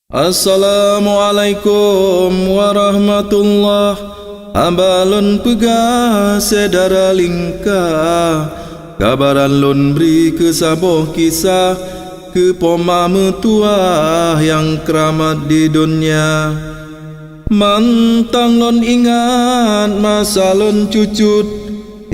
Assalamualaikum warahmatullah. Abalun pegah sedara lingkah, kabaran lun beri kesaboh kisah ke poma metua yang keramat di dunia. Mantang lun ingat masa lun cucut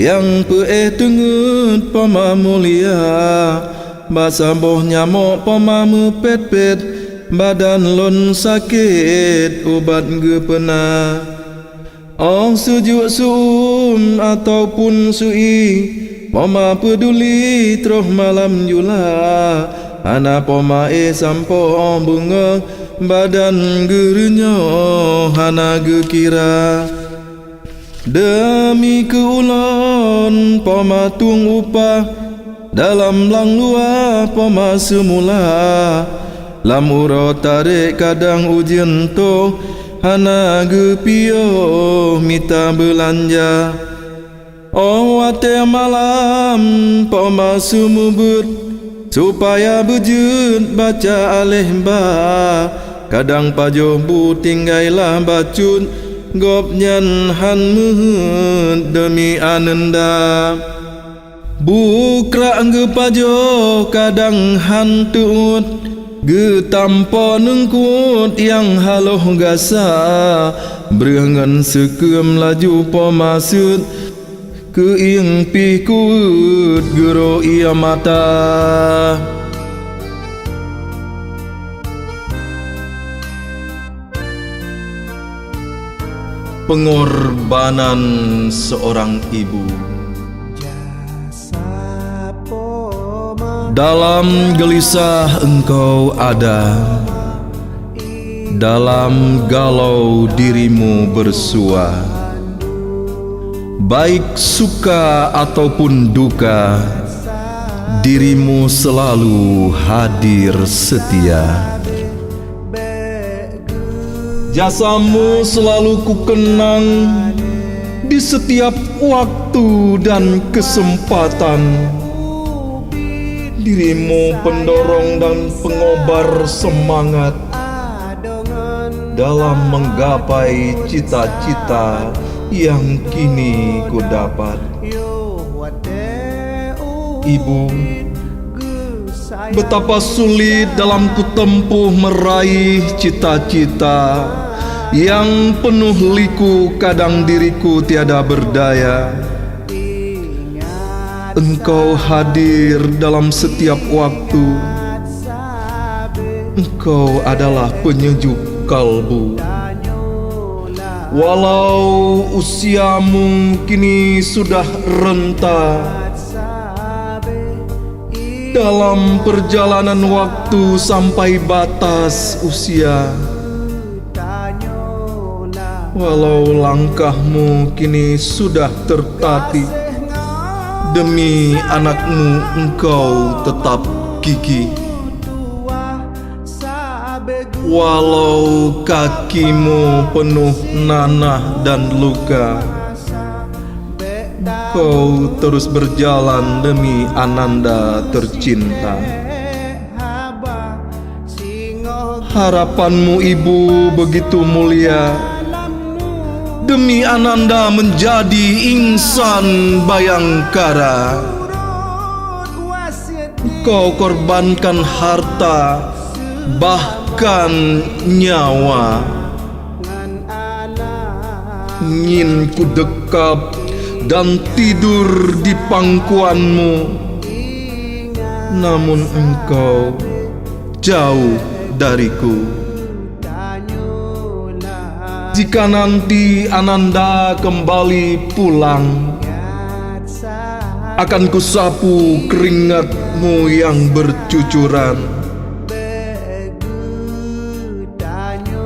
yang tengut poma mulia. Masa boh nyamuk poma mepet-pet, badan lon sakit ubat gepena. Oh sujuk suum ataupun sui, poma peduli troh malam jula. Ana poma sampo bunga, badan gerenyo hana gekira. Demi keulon poma tung upah, dalam lang luar poma semula. Lamuro tarik kadang ujian to, hana gepio mita belanja. Oh wate malam poma sumubut, supaya bejut baca alih ba. Kadang pajo bu tinggailah bacut, gopnyan han muhut demi ananda. Bukra gepajo kadang han tuut, getampo nengkut yang haloh gasa. Berengan sekem laju pomasut, keing pikut gero ia mata. Pengorbanan seorang ibu. Dalam gelisah engkau ada, dalam galau dirimu bersua. Baik suka ataupun duka, dirimu selalu hadir setia. Jasamu selalu kukenang di setiap waktu dan kesempatan. Dirimu pendorong dan pengobar semangat dalam menggapai cita-cita yang kini ku dapat. Ibu, betapa sulit dalam kutempuh meraih cita-cita yang penuh liku, kadang diriku tiada berdaya. Engkau hadir dalam setiap waktu. Engkau adalah penyejuk kalbu. Walau usiamu kini sudah renta, dalam perjalanan waktu sampai batas usia. Walau langkahmu kini sudah tertatih, demi anakmu engkau tetap gigih. Walau kakimu penuh nanah dan luka, engkau terus berjalan demi ananda tercinta. Harapanmu ibu begitu mulia, demi ananda menjadi insan bayangkara. Kau korbankan harta, bahkan nyawa. Ingin ku dekap dan tidur di pangkuanmu, namun engkau jauh dariku. Jika nanti ananda kembali pulang, akan kusapu keringatmu yang bercucuran.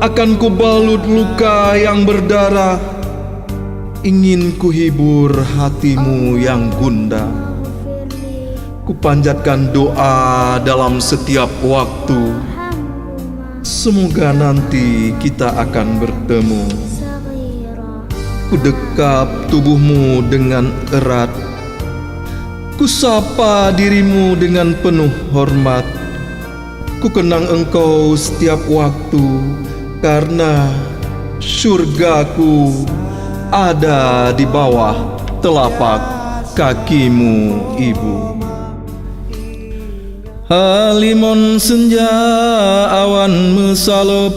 Akan kubalut luka yang berdarah. Ingin kuhibur hatimu yang gundah. Kupanjatkan doa dalam setiap waktu, semoga nanti kita akan bertemu. Kudekap tubuhmu dengan erat, kusapa dirimu dengan penuh hormat. ku kenang engkau setiap waktu, karena syurgaku ada di bawah telapak kakimu, Ibu. Halimon senja awan mesalop,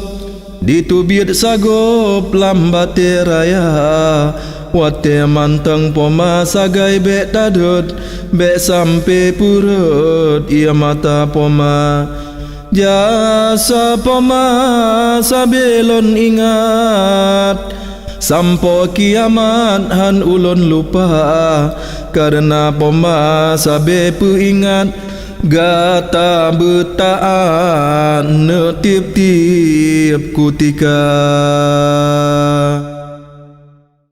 ditubir sagop lambate raya, wate manteng poma sagai bek tadut, bek sampe purut ia mata poma. Jasa poma sabelon ingat, sampo kiamat han ulun lupa, karena poma sabe peingat, gata betaan netip-tip kutika.